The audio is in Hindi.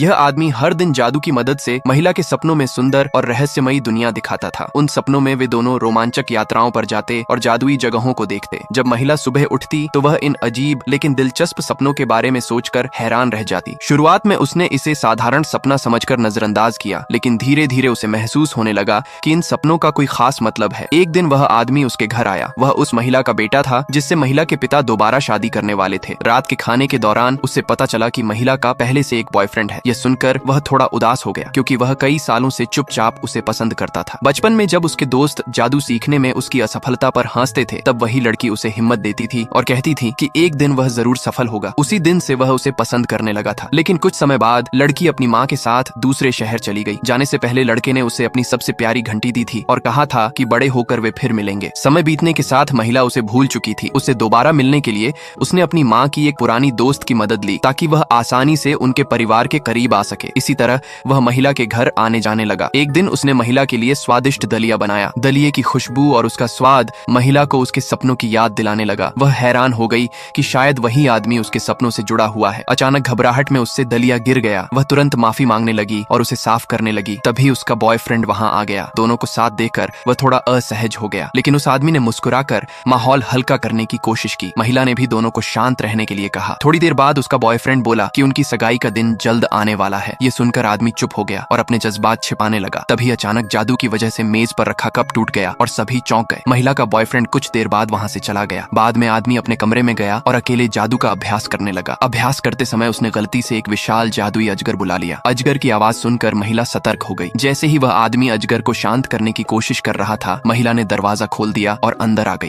यह आदमी हर दिन जादू की मदद से महिला के सपनों में सुंदर और रहस्यमयी दुनिया दिखाता था। उन सपनों में वे दोनों रोमांचक यात्राओं पर जाते और जादुई जगहों को देखते। जब महिला सुबह उठती तो वह इन अजीब लेकिन दिलचस्प सपनों के बारे में सोचकर हैरान रह जाती। शुरुआत में उसने इसे साधारण सपना समझकर नजरअंदाज किया, लेकिन धीरे धीरे उसे महसूस होने लगा कि इन सपनों का कोई खास मतलब है। एक दिन वह आदमी उसके घर आया। वह उस महिला का बेटा था जिससे महिला के पिता दोबारा शादी करने वाले थे। रात के खाने के दौरान उसे पता चला कि महिला का पहले से एक बॉयफ्रेंड है। यह सुनकर वह थोड़ा उदास हो गया, क्योंकि वह कई सालों से चुपचाप उसे पसंद करता था। बचपन में जब उसके दोस्त जादू सीखने में उसकी असफलता पर हंसते थे, तब वही लड़की उसे हिम्मत देती थी और कहती थी कि एक दिन वह जरूर सफल होगा। उसी दिन से वह उसे पसंद करने लगा था। लेकिन कुछ समय बाद लड़की अपनी माँ के साथ दूसरे शहर चली गई। जाने से पहले लड़के ने उसे अपनी सबसे प्यारी घंटी दी थी और कहा था कि बड़े होकर वे फिर मिलेंगे। समय बीतने के साथ महिला उसे भूल चुकी थी। उसे दोबारा मिलने के लिए उसने अपनी माँ की एक पुरानी दोस्त की मदद ली, ताकि वह आसानी से उनके परिवार के करीब आ सके। इसी तरह वह महिला के घर आने जाने लगा। एक दिन उसने महिला के लिए स्वादिष्ट दलिया बनाया। दलिये की खुशबू और उसका स्वाद महिला को उसके सपनों की याद दिलाने लगा। वह हैरान हो गई कि शायद वही आदमी उसके सपनों से जुड़ा हुआ है। अचानक घबराहट में उससे दलिया गिर गया। वह तुरंत माफी मांगने लगी और उसे साफ करने लगी। तभी उसका बॉयफ्रेंड वहां आ गया। दोनों को साथ देखकर वह थोड़ा असहज हो गया, लेकिन उस आदमी ने मुस्कुराकर माहौल हल्का करने की कोशिश की। महिला ने भी दोनों को शांत रहने के लिए कहा। थोड़ी देर बाद उसका बॉयफ्रेंड बोला कि उनकी सगाई का दिन जल्द आने वाला है। ये सुनकर आदमी चुप हो गया और अपने जज्बात छिपाने लगा। तभी अचानक जादू की वजह से मेज पर रखा कप टूट गया और सभी चौंक गए। महिला का बॉयफ्रेंड कुछ देर बाद वहां से चला गया। बाद में आदमी अपने कमरे में गया और अकेले जादू का अभ्यास करने लगा। अभ्यास करते समय उसने गलती से एक विशाल जादुई अजगर बुला लिया। अजगर की आवाज सुनकर महिला सतर्क हो गई। जैसे ही वह आदमी अजगर को शांत करने की कोशिश कर रहा था, महिला ने दरवाजा खोल दिया और अंदर आ गई।